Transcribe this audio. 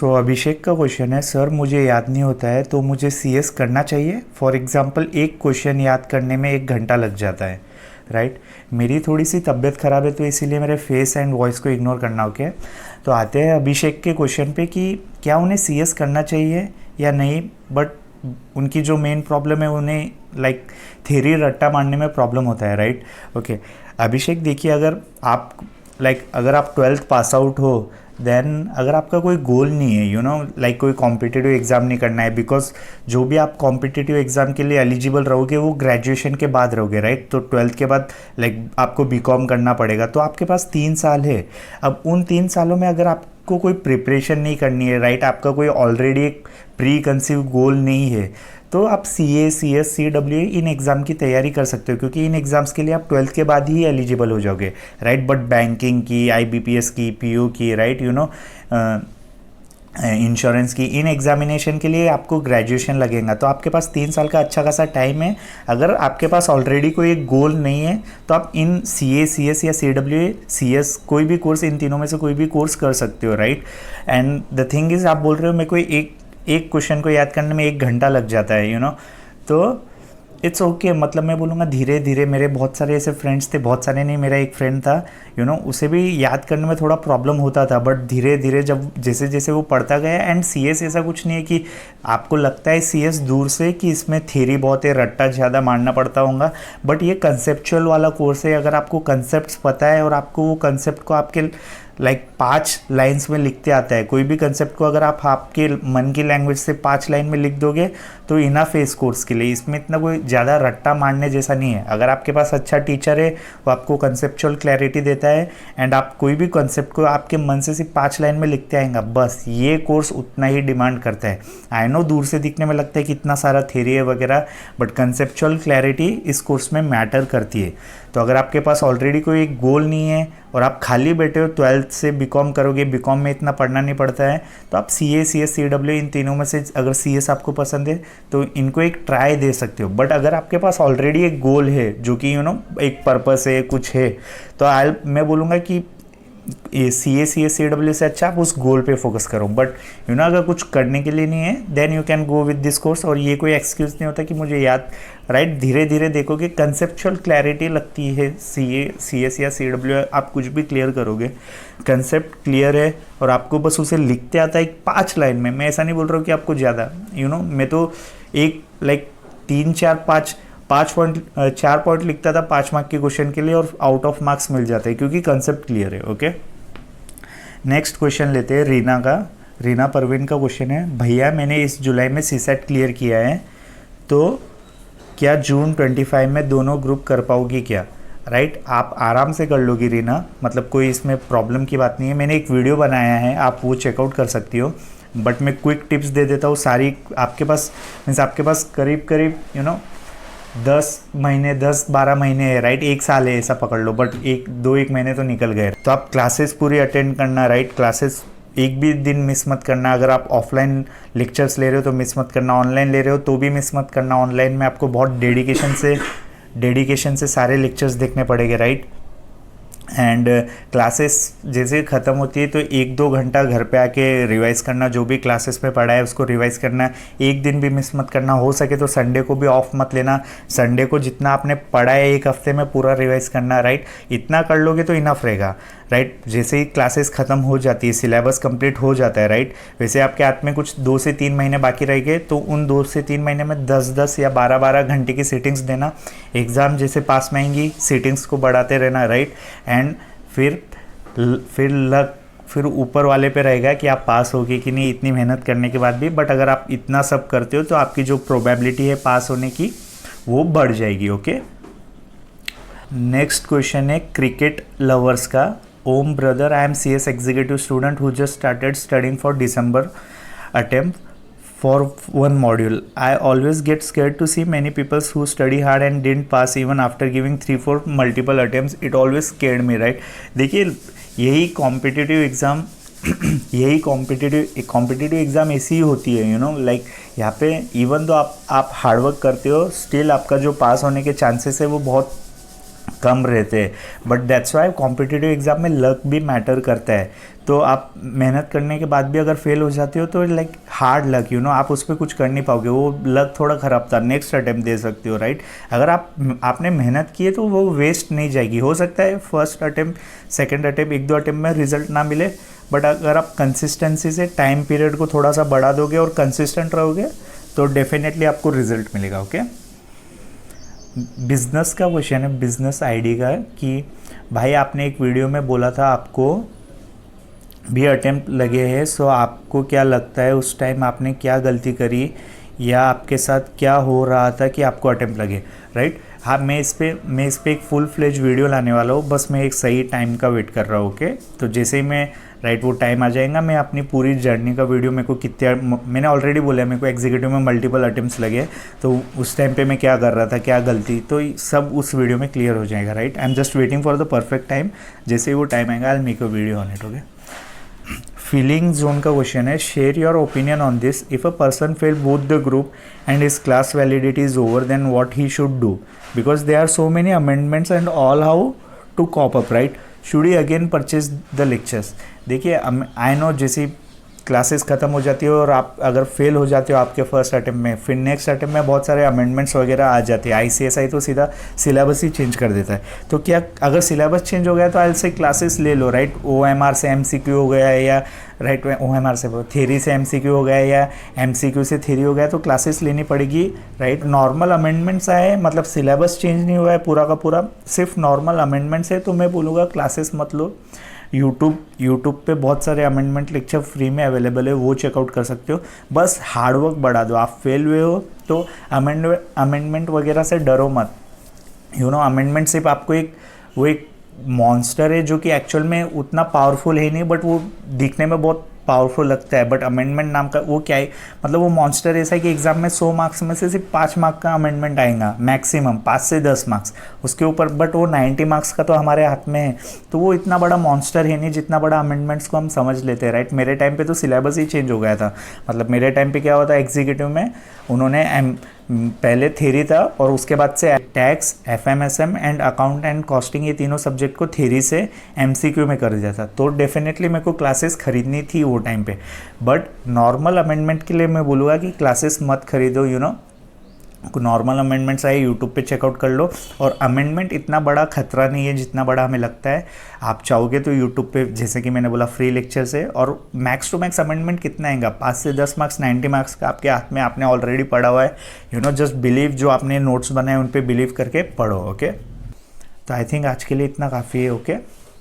सो अभिषेक का क्वेश्चन है, सर मुझे याद नहीं होता है तो मुझे सीएस करना चाहिए? फॉर एग्जांपल एक क्वेश्चन याद करने में 1 घंटा लग जाता है, राइट। मेरी थोड़ी सी तबीयत ख़राब है तो इसीलिए मेरे फेस एंड वॉइस को इग्नोर करना, ओके। तो आते हैं अभिषेक के क्वेश्चन पे कि क्या उन्हें सीएस करना चाहिए या नहीं, बट उनकी जो मेन प्रॉब्लम है उन्हें लाइक थ्योरी रट्टा मारने में प्रॉब्लम होता है, राइट। ओके अभिषेक, देखिए अगर आप 12th पास आउट हो, देन अगर आपका कोई गोल नहीं है, लाइक कोई कॉम्पिटिटिव एग्ज़ाम नहीं करना है, बिकॉज जो भी आप कॉम्पिटिटिव एग्ज़ाम के लिए एलिजिबल रहोगे वो ग्रेजुएशन के बाद रहोगे, राइट। तो 12th के बाद आपको बीकॉम करना पड़ेगा, तो आपके पास 3 साल है। अब उन 3 सालों में अगर आपको कोई प्रिपरेशन नहीं करनी है, राइट, आपका कोई ऑलरेडी एक प्री कंसीव गोल नहीं है, तो आप CA, CS, CWA in exam की तैयारी कर सकते हो, क्योंकि इन एग्ज़ाम्स के लिए आप 12th के बाद ही एलिजिबल हो जाओगे, राइट। बट बैंकिंग की, आईबीपीएस की, पीओ की, राइट, इंश्योरेंस की, इन एग्जामिनेशन के लिए आपको ग्रेजुएशन लगेगा। तो आपके पास 3 साल का अच्छा खासा टाइम है। अगर आपके पास ऑलरेडी कोई एक गोल नहीं है तो आप इन सीए, सीएस या सीडब्ल्यूए, सीएस कोई भी कोर्स, इन तीनों में से कोई भी कोर्स कर सकते हो, right. And the thing is, आप बोल रहे हो मेरे को एक क्वेश्चन को याद करने में 1 घंटा लग जाता है, तो इट्स ओके। मतलब मैं बोलूँगा धीरे धीरे, मेरे बहुत सारे ऐसे फ्रेंड्स थे, बहुत सारे नहीं, मेरा एक फ्रेंड था, उसे भी याद करने में थोड़ा प्रॉब्लम होता था, बट धीरे धीरे जब जैसे जैसे वो पढ़ता गया। एंड सीएस ऐसा कुछ नहीं है कि आपको लगता है सीएस दूर से कि इसमें थ्योरी बहुत है, रट्टा ज़्यादा मारना पड़ता होगा, बट ये कंसेप्चुअल वाला कोर्स है। अगर आपको कंसेप्ट पता है और आपको वो कंसेप्ट को आपके 5 लाइन्स में लिखते आता है, कोई भी कंसेप्ट को अगर आप आपके मन की लैंग्वेज से 5 लाइन में लिख दोगे तो इनफ है इस कोर्स के लिए। इसमें इतना कोई ज़्यादा रट्टा मारने जैसा नहीं है। अगर आपके पास अच्छा टीचर है, वो आपको कंसेप्चुअल क्लैरिटी देता है, एंड आप कोई भी कंसेप्ट को आपके मन से सिर्फ 5 लाइन में लिखते आएंगे, बस ये कोर्स उतना ही डिमांड करता है। आई नो दूर से दिखने में लगता है कि इतना सारा थ्योरी है वगैरह, बट कंसेप्चुअल क्लैरिटी इस कोर्स में मैटर करती है। तो अगर आपके पास ऑलरेडी कोई एक गोल नहीं है और आप खाली बैठे हो, 12th से बीकॉम करोगे, बीकॉम में इतना पढ़ना नहीं पड़ता है, तो आप सीए, सीएस, सीडब्ल्यू इन तीनों में से अगर सीएस आपको पसंद है तो इनको एक ट्राई दे सकते हो। बट अगर आपके पास ऑलरेडी एक गोल है, जो कि एक पर्पस है, कुछ है, तो मैं बोलूँगा कि सी ए, सी एस, सी डब्ल्यू से अच्छा आप उस गोल पे फोकस करो। बट अगर कुछ करने के लिए नहीं है, then you can go with this course. और ये कोई एक्सक्यूज़ नहीं होता कि मुझे याद, राइट। धीरे धीरे देखोगे, कंसेप्चुअल क्लैरिटी लगती है सी ए, सी एस या सी डब्ल्यू, आप कुछ भी क्लियर करोगे, कंसेप्ट क्लियर है और आपको बस उसे लिखते आता है 5 लाइन में। मैं ऐसा नहीं बोल रहा हूँ कि आपको ज़्यादा, मैं तो एक 3, 4, 4 पॉइंट लिखता था 5 मार्क के क्वेश्चन के लिए, और आउट ऑफ मार्क्स मिल जाते हैं क्योंकि कंसेप्ट क्लियर है, ओके। नेक्स्ट क्वेश्चन लेते हैं रीना का। रीना परवीन का क्वेश्चन है, भैया मैंने इस जुलाई में सीसेट क्लियर किया है, तो क्या जून 25 में दोनों ग्रुप कर पाओगी क्या? राइट, आप आराम से कर लोगी रीना, मतलब कोई इसमें प्रॉब्लम की बात नहीं है। मैंने एक वीडियो बनाया है, आप वो चेकआउट कर सकती हो, बट मैं क्विक टिप्स दे देता हूँ सारी। आपके पास करीब 10-12 महीने है, राइट, 1 साल है ऐसा पकड़ लो, बट 1 महीने तो निकल गए। तो आप क्लासेस पूरी अटेंड करना, राइट। क्लासेस एक भी दिन मिस मत करना। अगर आप ऑफलाइन लेक्चर्स ले रहे हो तो मिस मत करना, ऑनलाइन ले रहे हो तो भी मिस मत करना। ऑनलाइन में आपको बहुत डेडिकेशन से सारे लेक्चर्स देखने पड़ेंगे, राइट। एंड क्लासेस जैसे ख़त्म होती है तो 1-2 घंटा घर पे आके रिवाइज़ करना, जो भी क्लासेस में पढ़ा है उसको रिवाइज़ करना। एक दिन भी मिस मत करना, हो सके तो संडे को भी ऑफ मत लेना। संडे को जितना आपने पढ़ा है 1 हफ्ते में पूरा रिवाइज़ करना, राइट। इतना कर लोगे तो इनफ रहेगा, राइट। जैसे ही क्लासेस ख़त्म हो जाती है, सिलेबस कंप्लीट हो जाता है, राइट, वैसे आपके हाथ में कुछ 2 से 3 महीने बाकी रह गए, तो उन 2 से 3 महीने में 10-10 या 12-12 घंटे की सीटिंग्स देना। एग्ज़ाम जैसे पास में आएंगी, सीटिंग्स को बढ़ाते रहना, राइट। एंड फिर ऊपर वाले पे रहेगा कि आप पास होगे कि नहीं, इतनी मेहनत करने के बाद भी। बट अगर आप इतना सब करते हो तो आपकी जो प्रोबेबिलिटी है पास होने की वो बढ़ जाएगी, ओके। नेक्स्ट क्वेश्चन है क्रिकेट लवर्स का। Om brother, I am CS executive student who just started studying for December attempt for one module. I always get scared to see many people who study hard and didn't pass even after giving 3-4 multiple attempts. It always scared me, right? देखिए, यही competitive exam ऐसी ही होती है, like यहाँ पे even तो आप hard work करते हो, स्टिल आपका जो पास होने के चांसेस है वो बहुत कम रहते हैं। But that's why competitive exam में लक भी मैटर करता है। तो आप मेहनत करने के बाद भी अगर फेल हो जाते हो तो लाइक हार्ड लक, आप उस पर कुछ कर नहीं पाओगे, वो लक थोड़ा ख़राब था, नेक्स्ट अटेम्प्ट दे सकते हो, राइट। अगर आपने मेहनत की है तो वो वेस्ट नहीं जाएगी। हो सकता है फर्स्ट अटेम्प्ट सेकेंड अटेम्प्ट एक दो अटेम्प्ट में रिजल्ट ना मिले, बट अगर आप कंसिस्टेंसी से टाइम पीरियड को थोड़ा सा बढ़ा दोगे और कंसिस्टेंट रहोगे तो डेफिनेटली आपको रिजल्ट मिलेगा। ओके, बिजनेस का क्वेश्चन है, बिजनेस आईडी का, कि भाई आपने एक वीडियो में बोला था आपको भी अटेम्प्ट लगे हैं, सो आपको क्या लगता है उस टाइम आपने क्या गलती करी या आपके साथ क्या हो रहा था कि आपको अटेम्प्ट लगे, राइट। हाँ, मैं इस पे एक फुल फ्लेज वीडियो लाने वाला हूँ, बस मैं एक सही टाइम का वेट कर रहा हूँ। ओके, तो जैसे ही मैं वो टाइम आ जाएगा, मैं अपनी पूरी जर्नी का वीडियो, मेरे को कितने, मैंने ऑलरेडी बोला है मेरे को एग्जीक्यूटिव में मल्टीपल अटेम्प्ट्स लगे, तो उस टाइम पे मैं क्या कर रहा था, क्या गलती, तो सब उस वीडियो में क्लियर हो जाएगा, right. I am just waiting for the perfect time, जैसे ही वो टाइम आएगा I will make a video on it. Okay, feeling zone का क्वेश्चन है, share your opinion on this, if a person fail both the group and his class validity is over then what he should do, because they are so many amendments and all, how to cope up, right. Should he again purchase the lectures. देखिए, I know जैसी classes ख़त्म हो जाती है और आप अगर fail हो जाते हो आपके फर्स्ट अटेम्प्ट में, फिर नेक्स्ट अटेम्प्ट में बहुत सारे अमेंडमेंट्स वगैरह आ जाते हैं। ICSI तो सीधा सिलेबस ही चेंज कर देता है। तो क्या अगर सिलेबस चेंज हो गया तो आई से क्लासेस ले लो, राइट। OMR से MCQ हो गया है, या राइट OMR से थ्योरी से MCQ हो गया है, या MCQ से थ्योरी हो गया, तो क्लासेस लेनी पड़ेगी, राइट। नॉर्मल अमेंडमेंट्स आए, मतलब सिलेबस चेंज नहीं हुआ है पूरा का पूरा, सिर्फ नॉर्मल अमेंडमेंट्स है, तो मैं बोलूँगा क्लासेस मत लो। यूट्यूब पे बहुत सारे अमेंडमेंट लेक्चर फ्री में अवेलेबल है, वो चेकआउट कर सकते हो। बस हार्डवर्क बढ़ा दो। आप फेल हुए हो तो अमेंडमेंट वगैरह से डरो मत। अमेंडमेंट सिर्फ आपको एक मॉन्स्टर है जो कि एक्चुअल में उतना पावरफुल है नहीं, बट वो दिखने में बहुत पावरफुल लगता है। बट अमेंडमेंट नाम का वो क्या है, मतलब वो मॉन्स्टर ऐसा है कि एग्जाम में 100 मार्क्स में से सिर्फ 5 मार्क का अमेंडमेंट आएगा, मैक्सिमम 5 से 10 मार्क्स उसके ऊपर, बट वो 90 मार्क्स का तो हमारे हाथ में है। तो वो इतना बड़ा मॉन्स्टर है नहीं जितना बड़ा अमेंडमेंट्स को हम समझ लेते हैं, राइट। मेरे टाइम पे तो सिलेबस ही चेंज हो गया था। मतलब मेरे टाइम पे क्या हुआ था, एग्जीक्यूटिव में उन्होंने पहले थ्योरी था और उसके बाद से tax, FMSM and account and costing, ये तीनों सब्जेक्ट को थ्योरी से MCQ में कर दिया था। तो डेफिनेटली मेरे को क्लासेस खरीदनी थी वो टाइम पे। बट नॉर्मल अमेंडमेंट के लिए मैं बोलूँगा कि क्लासेस मत खरीदो। नॉर्मल अमेंडमेंट्स आए, यूट्यूब पे चेकआउट कर लो। और अमेंडमेंट इतना बड़ा खतरा नहीं है जितना बड़ा हमें लगता है। आप चाहोगे तो यूट्यूब पे, जैसे कि मैंने बोला, फ्री लेक्चर्स है। और मैक्स टू मैक्स अमेंडमेंट कितना आएगा, 5 से 10 मार्क्स, 90 मार्क्स का आपके हाथ में, आपने ऑलरेडी पढ़ा हुआ है। जस्ट बिलीव, जो आपने नोट्स बनाए उन पर बिलीव करके पढ़ो। ओके, तो आई थिंक आज के लिए इतना काफ़ी है। ओके।